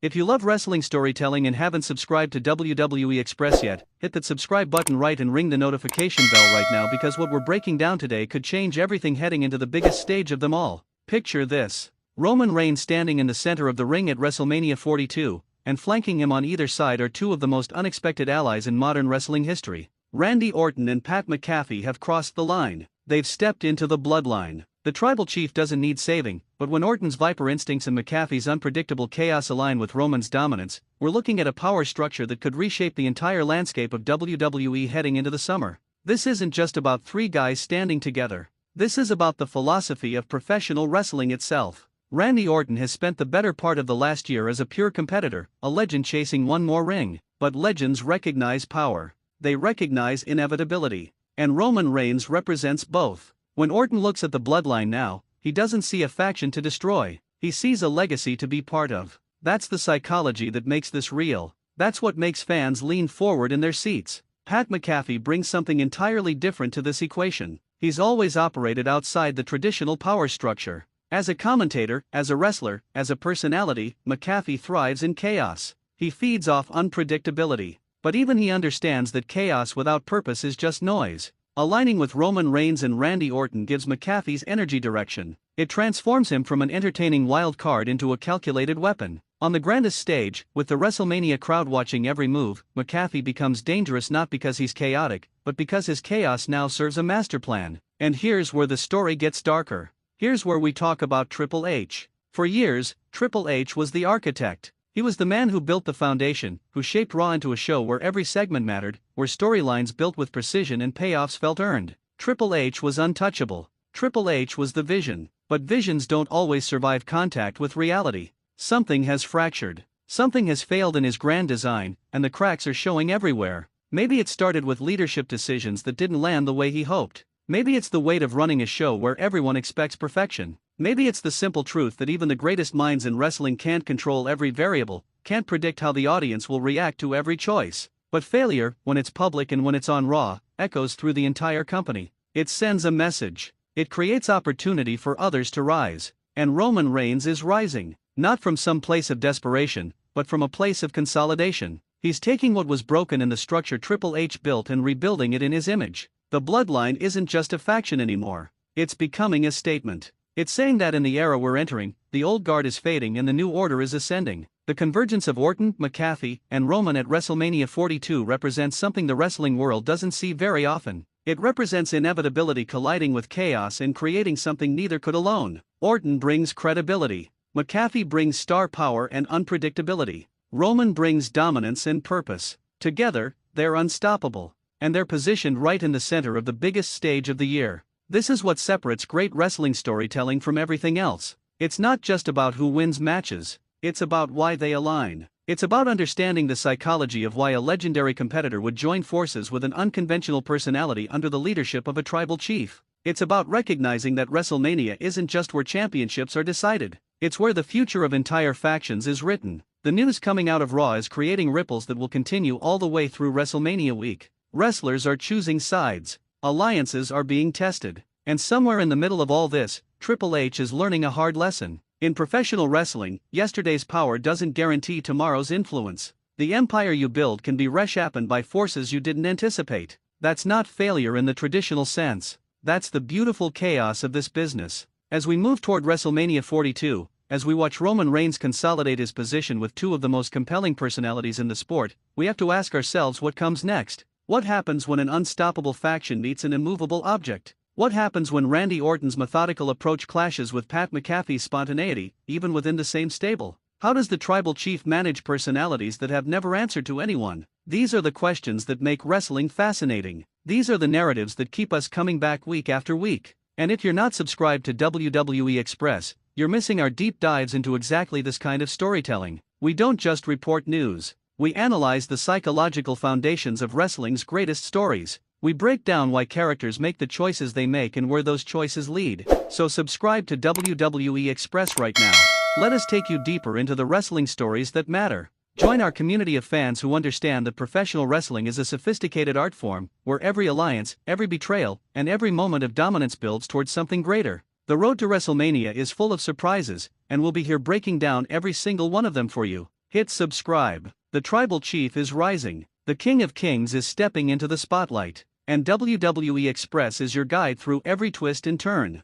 If you love wrestling storytelling and haven't subscribed to WWE Express yet, hit that subscribe button right and ring the notification bell right now, because what we're breaking down today could change everything heading into the biggest stage of them all. Picture this: Roman Reigns standing in the center of the ring at WrestleMania 42, and flanking him on either side are two of the most unexpected allies in modern wrestling history. Randy Orton and Pat McAfee have crossed the line. They've stepped into the bloodline. The tribal chief doesn't need saving, but when Orton's viper instincts and McAfee's unpredictable chaos align with Roman's dominance, we're looking at a power structure that could reshape the entire landscape of WWE heading into the summer. This isn't just about three guys standing together. This is about the philosophy of professional wrestling itself. Randy Orton has spent the better part of the last year as a pure competitor, a legend chasing one more ring. But legends recognize power. They recognize inevitability. And Roman Reigns represents both. When Orton looks at the bloodline now, he doesn't see a faction to destroy. He sees a legacy to be part of. That's the psychology that makes this real. That's what makes fans lean forward in their seats. Pat McAfee brings something entirely different to this equation. He's always operated outside the traditional power structure. As a commentator, as a wrestler, as a personality, McAfee thrives in chaos. He feeds off unpredictability. But even he understands that chaos without purpose is just noise. Aligning with Roman Reigns and Randy Orton gives McAfee's energy direction. It transforms him from an entertaining wild card into a calculated weapon. On the grandest stage, with the WrestleMania crowd watching every move, McAfee becomes dangerous not because he's chaotic, but because his chaos now serves a master plan. And here's where the story gets darker. Here's where we talk about Triple H. For years, Triple H was the architect. He was the man who built the foundation, who shaped Raw into a show where every segment mattered, where storylines built with precision and payoffs felt earned. Triple H was untouchable. Triple H was the vision. But visions don't always survive contact with reality. Something has fractured. Something has failed in his grand design, and the cracks are showing everywhere. Maybe it started with leadership decisions that didn't land the way he hoped. Maybe it's the weight of running a show where everyone expects perfection. Maybe it's the simple truth that even the greatest minds in wrestling can't control every variable, can't predict how the audience will react to every choice. But failure, when it's public and when it's on Raw, echoes through the entire company. It sends a message. It creates opportunity for others to rise. And Roman Reigns is rising, not from some place of desperation, but from a place of consolidation. He's taking what was broken in the structure Triple H built and rebuilding it in his image. The bloodline isn't just a faction anymore. It's becoming a statement. It's saying that in the era we're entering, the old guard is fading and the new order is ascending. The convergence of Orton, McAfee, and Roman at WrestleMania 42 represents something the wrestling world doesn't see very often. It represents inevitability colliding with chaos and creating something neither could alone. Orton brings credibility. McAfee brings star power and unpredictability. Roman brings dominance and purpose. Together, they're unstoppable. And they're positioned right in the center of the biggest stage of the year. This is what separates great wrestling storytelling from everything else. It's not just about who wins matches. It's about why they align. It's about understanding the psychology of why a legendary competitor would join forces with an unconventional personality under the leadership of a tribal chief. It's about recognizing that WrestleMania isn't just where championships are decided. It's where the future of entire factions is written. The news coming out of Raw is creating ripples that will continue all the way through WrestleMania week. Wrestlers are choosing sides. Alliances are being tested. And somewhere in the middle of all this, Triple H is learning a hard lesson. In professional wrestling, yesterday's power doesn't guarantee tomorrow's influence. The empire you build can be reshaped by forces you didn't anticipate. That's not failure in the traditional sense. That's the beautiful chaos of this business. As we move toward WrestleMania 42, as we watch Roman Reigns consolidate his position with two of the most compelling personalities in the sport, we have to ask ourselves what comes next. What happens when an unstoppable faction meets an immovable object? What happens when Randy Orton's methodical approach clashes with Pat McAfee's spontaneity, even within the same stable? How does the tribal chief manage personalities that have never answered to anyone? These are the questions that make wrestling fascinating. These are the narratives that keep us coming back week after week. And if you're not subscribed to WWE Express, you're missing our deep dives into exactly this kind of storytelling. We don't just report news. We analyze the psychological foundations of wrestling's greatest stories. We break down why characters make the choices they make and where those choices lead. So subscribe to WWE Express right now. Let us take you deeper into the wrestling stories that matter. Join our community of fans who understand that professional wrestling is a sophisticated art form, where every alliance, every betrayal, and every moment of dominance builds towards something greater. The road to WrestleMania is full of surprises, and we'll be here breaking down every single one of them for you. Hit subscribe. The tribal chief is rising. The King of Kings is stepping into the spotlight. And WWE Express is your guide through every twist and turn.